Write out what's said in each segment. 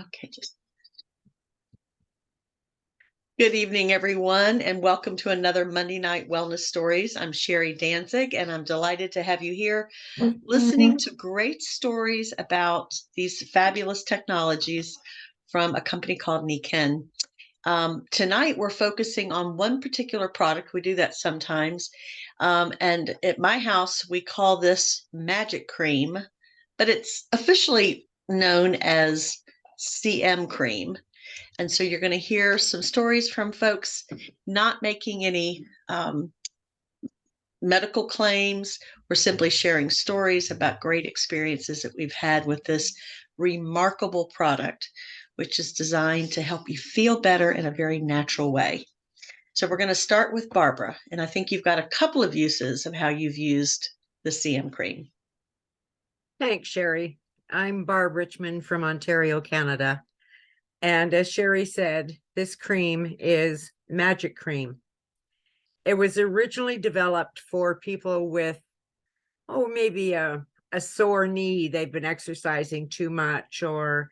Okay, just good evening, everyone, and welcome to another Monday Night Wellness Stories. I'm Sherry Danzig, and I'm delighted to have you here listening to great stories about these fabulous technologies from a company called Niken. Tonight, we're focusing on one particular product. We do that sometimes. And at my house, we call this Magic Cream, but it's officially known as CM Cream. And so you're going to hear some stories from folks not making any medical claims. We're simply sharing stories about great experiences that we've had with this remarkable product, which is designed to help you feel better in a very natural way. So we're going to start with Barbara, and I think you've got a couple of uses of how you've used the CM cream. Thanks, Sherry. I'm Barb Richmond from Ontario, Canada. And as Sherry said, this cream is Magic Cream. It was originally developed for people with, maybe a sore knee. They've been exercising too much, or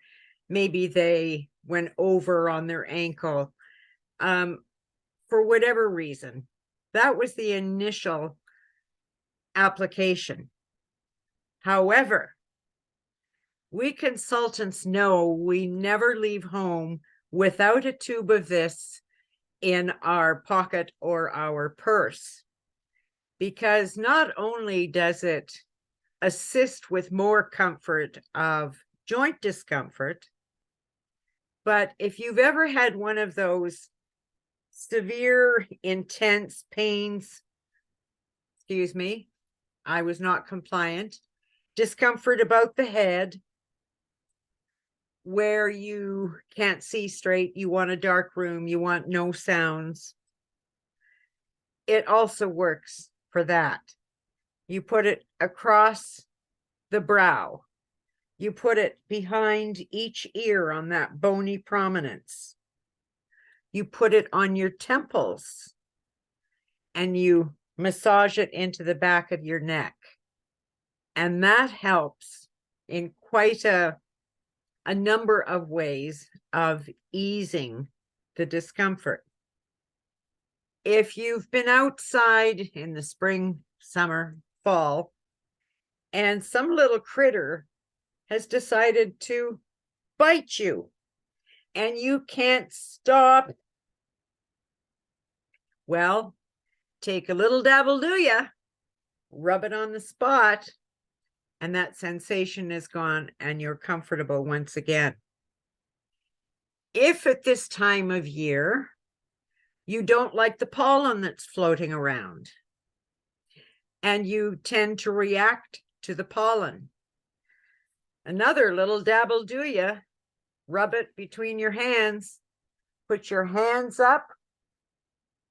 maybe they went over on their ankle. For whatever reason, that was the initial application. However, we consultants know we never leave home without a tube of this in our pocket or our purse, because not only does it assist with more comfort of joint discomfort, but if you've ever had one of those severe, intense pains, I was not compliant, discomfort about the head, where you can't see straight, you want a dark room, you want no sounds, it also works for that. You put it across the brow, you put it behind each ear on that bony prominence, you put it on your temples, and you massage it into the back of your neck, and that helps in quite a number of ways of easing the discomfort. If you've been outside in the spring, summer, fall, and some little critter has decided to bite you and you can't stop, well, take a little dabble-do-ya, rub it on the spot, and that sensation is gone and you're comfortable once again. If at this time of year you don't like the pollen that's floating around and you tend to react to the pollen, another little dabble-do-ya, rub it between your hands, put your hands up,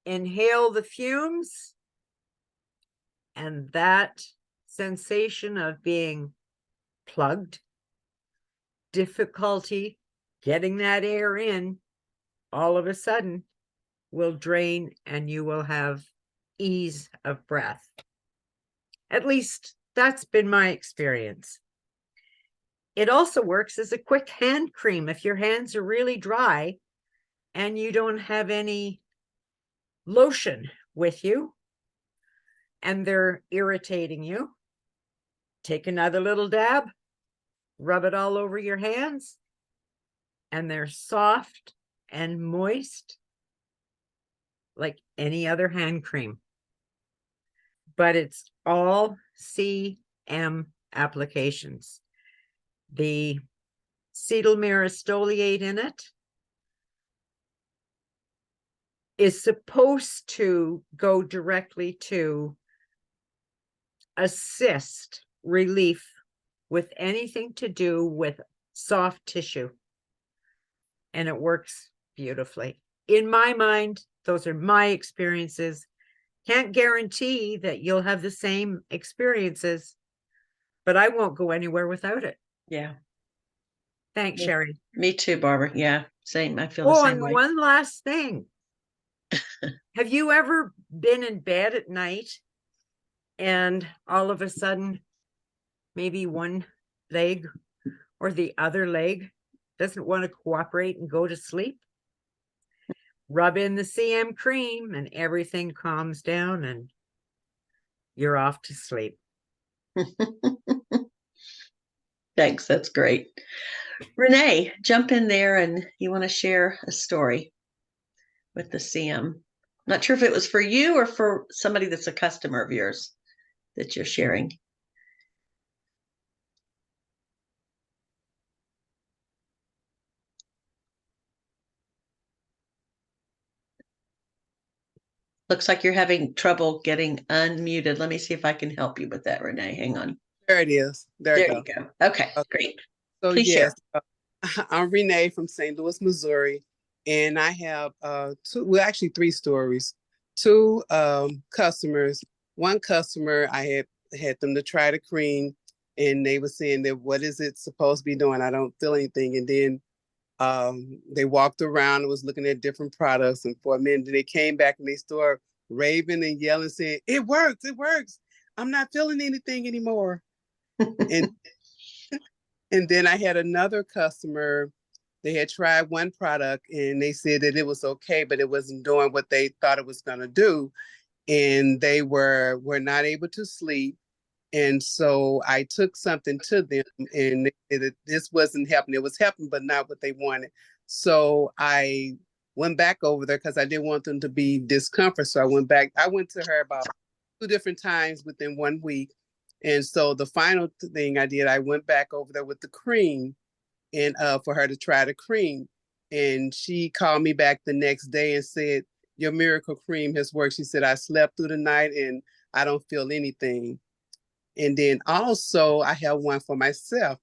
inhale the fumes, and that sensation of being plugged, difficulty getting that air in, all of a sudden will drain and you will have ease of breath. At least that's been my experience. It also works as a quick hand cream if your hands are really dry and you don't have any lotion with you and they're irritating you. Take another little dab, rub it all over your hands, and they're soft and moist like any other hand cream. But it's all CM applications. The cetyl myristoyl in it is supposed to go directly to assist relief with anything to do with soft tissue. And it works beautifully. In my mind, those are my experiences. Can't guarantee that you'll have the same experiences, but I won't go anywhere without it. Yeah. Thanks, Sherry. Me too, Barbara. Yeah, same. I feel the same way. And one last thing. Have you ever been in bed at night and all of a sudden, maybe one leg or the other leg doesn't want to cooperate and go to sleep, rub in the CM cream and everything calms down and you're off to sleep. Thanks. That's great. Renee, jump in there and you want to share a story with the CM. Not sure if it was for you or for somebody that's a customer of yours that you're sharing. Looks like you're having trouble getting unmuted. Let me see if I can help you with that, Renee. Hang on. There it is. There There it you goes. go. Okay, Okay. great. So Please share. yes, I'm Renee from St. Louis, Missouri, and I have actually three stories. Two customers. One customer, I had them to try the cream, and they were saying that what is it supposed to be doing? I don't feel anything. And then they walked around and was looking at different products, and for a minute they came back and they started raving and yelling, saying, "It works! It works! I'm not feeling anything anymore." and And then I had another customer, they had tried one product and they said that it was okay, but it wasn't doing what they thought it was going to do. And they were not able to sleep. And so I took something to them and this wasn't helping. It was helping, but not what they wanted. So I went back over there because I didn't want them to be discomfort. So I went back. I went to her about 2 different times within 1 week. And so the final thing I did, I went back over there with the cream and for her to try the cream. And she called me back the next day and said, "Your miracle cream has worked." She said, "I slept through the night and I don't feel anything." And then also I have one for myself.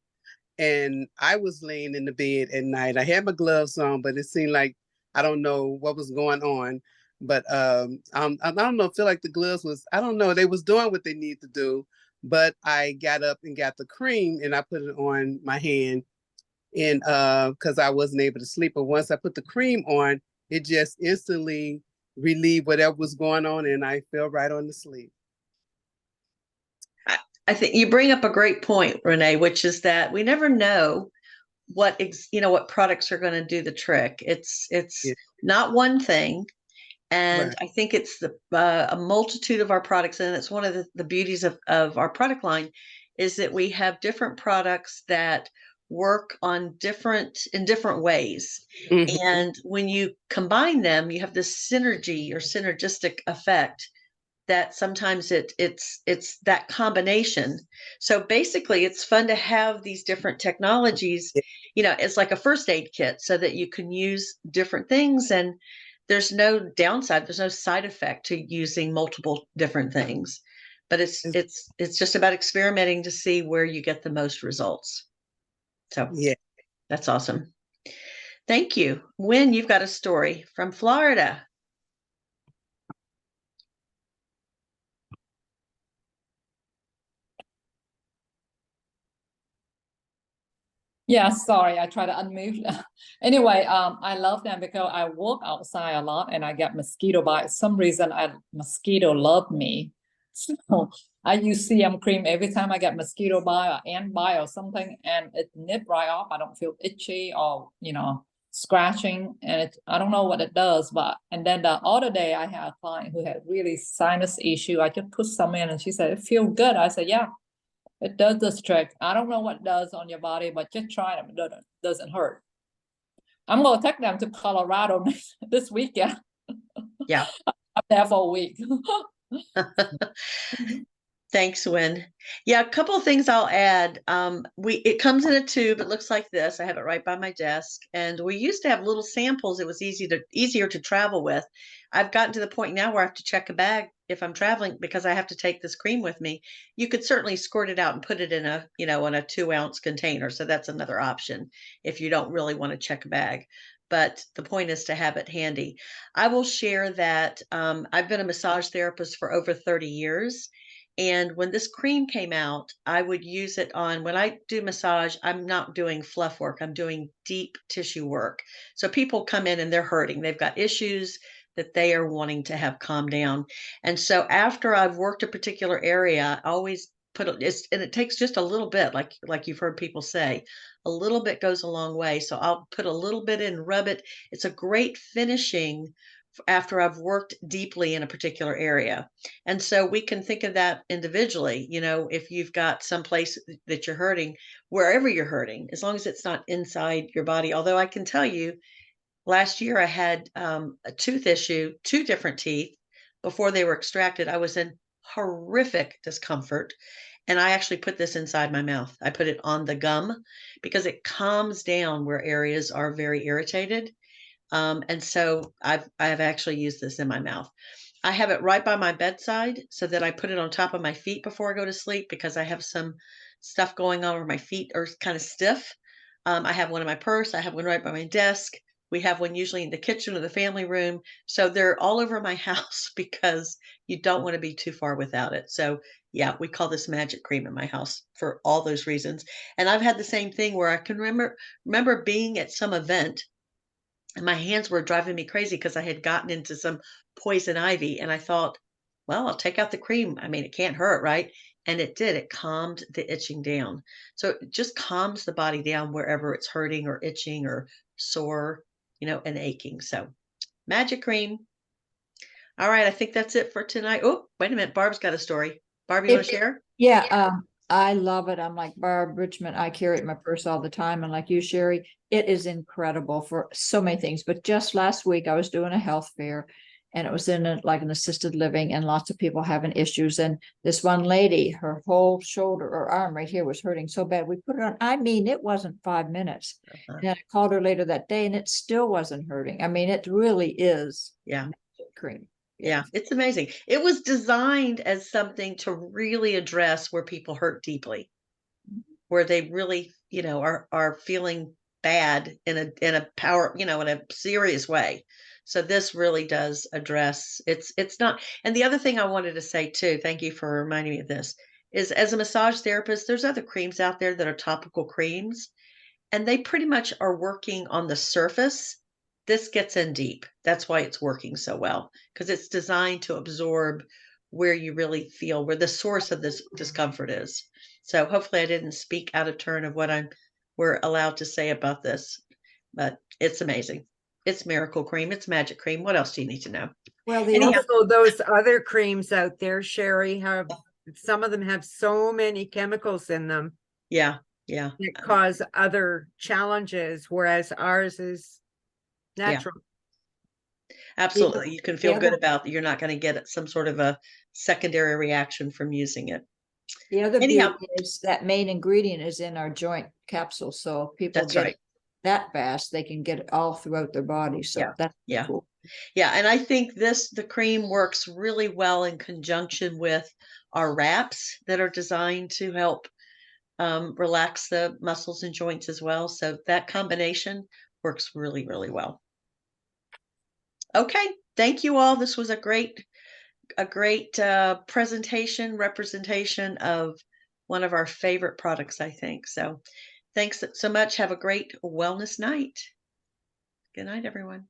And I was laying in the bed at night. I had my gloves on, but it seemed like I don't know what was going on. But I don't know, feel like the gloves was, I don't know, they was doing what they need to do. But I got up and got the cream and I put it on my hand and because I wasn't able to sleep. But once I put the cream on, it just instantly relieved whatever was going on and I fell right on to sleep. I think you bring up a great point, Renee, which is that we never know what what products are going to do the trick. It's Yeah. not one thing, and Right. I think it's a multitude of our products, and it's one of the beauties of our product line is that we have different products that work in different ways, Mhm. and when you combine them, you have this synergy or synergistic effect that sometimes it's that combination. So basically it's fun to have these different technologies, Yeah. it's like a first aid kit so that you can use different things, and there's no downside, there's no side effect to using multiple different things. But it's just about experimenting to see where you get the most results. So Yeah. that's awesome. Thank you. Wynn, you've got a story from Florida. Yeah, sorry, I try to unmute. Anyway, I love them because I walk outside a lot and I get mosquito bites. Some reason mosquito love me. So I use CM cream every time I get mosquito bite or ant bite or something, and it nip right off. I don't feel itchy or scratching, and I don't know what it does, but and then the other day I had a client who had really sinus issue. I just put some in and she said, "It feels good." I said, "Yeah. It does this trick. I don't know what it does on your body, but just try it. It doesn't hurt." I'm going to take them to Colorado this weekend. Yeah. I'm there for a week. Thanks, Wynn. Yeah, a couple of things I'll add. It comes in a tube. It looks like this. I have it right by my desk, and we used to have little samples. It was easier to travel with. I've gotten to the point now where I have to check a bag if I'm traveling because I have to take this cream with me. You could certainly squirt it out and put it in a in a 2-ounce container. So that's another option if you don't really want to check a bag. But the point is to have it handy. I will share that I've been a massage therapist for over 30 years. And when this cream came out, I would use it on when I do massage, I'm not doing fluff work, I'm doing deep tissue work. So people come in and they're hurting. They've got issues that they are wanting to have calm down. And so after I've worked a particular area, I always and it takes just a little bit, like you've heard people say, a little bit goes a long way. So I'll put a little bit in, rub it. It's a great finishing after I've worked deeply in a particular area. And so we can think of that individually, if you've got some place that you're hurting, wherever you're hurting, as long as it's not inside your body. Although I can tell you, last year I had a tooth issue, two different teeth. Before they were extracted, I was in horrific discomfort. And I actually put this inside my mouth. I put it on the gum because it calms down where areas are very irritated. And so I've actually used this in my mouth. I have it right by my bedside so that I put it on top of my feet before I go to sleep because I have some stuff going on where my feet are kind of stiff. I have one in my purse. I have one right by my desk. We have one usually in the kitchen or the family room. So they're all over my house because you don't want to be too far without it. So yeah, we call this magic cream in my house for all those reasons. And I've had the same thing where I can remember being at some event and my hands were driving me crazy because I had gotten into some poison ivy, and I thought, well, I'll take out the cream. I mean, it can't hurt, right? And it did. It calmed the itching down. So it just calms the body down wherever it's hurting or itching or sore, and aching. So magic cream. All right, I think that's it for tonight. Oh, wait a minute. Barb's got a story. Barb, you want to share? Yeah, I love it. I'm like Barb Richmond. I carry it in my purse all the time. And like you, Sherry, it is incredible for so many things. But just last week, I was doing a health fair and it was in like an assisted living and lots of people having issues. And this one lady, her whole shoulder or arm right here was hurting so bad. We put it on. I mean, it wasn't 5 minutes. Uh-huh. And I called her later that day and it still wasn't hurting. I mean, it really is Yeah. magic cream. Yeah, it's amazing. It was designed as something to really address where people hurt deeply, where they really, are feeling bad in a in a serious way. So this really does address it's not. And the other thing I wanted to say too, thank you for reminding me of this, is as a massage therapist, there's other creams out there that are topical creams, and they pretty much are working on the surface. This gets in deep. That's why it's working so well, because it's designed to absorb where you really feel, where the source of this discomfort is. So hopefully I didn't speak out of turn of what we're allowed to say about this, but it's amazing. It's miracle cream. It's magic cream. What else do you need to know? Well, the Anyhow. Also, those other creams out there, Sherry, some of them have so many chemicals in them Yeah. Yeah. that cause other challenges, whereas ours is natural. Absolutely. You can feel the good other- about you're not going to get some sort of a secondary reaction from using it. The other Anyhow. beauty is that main ingredient is in our joint capsule. So if people That's get right. it that fast, they can get it all throughout their body. So Yeah. that's Yeah. cool. Yeah, and I think the cream works really well in conjunction with our wraps that are designed to help relax the muscles and joints as well. So that combination works really, really well. Okay, thank you all. This was a great representation of one of our favorite products, I think. So thanks so much. Have a great wellness night. Good night, everyone.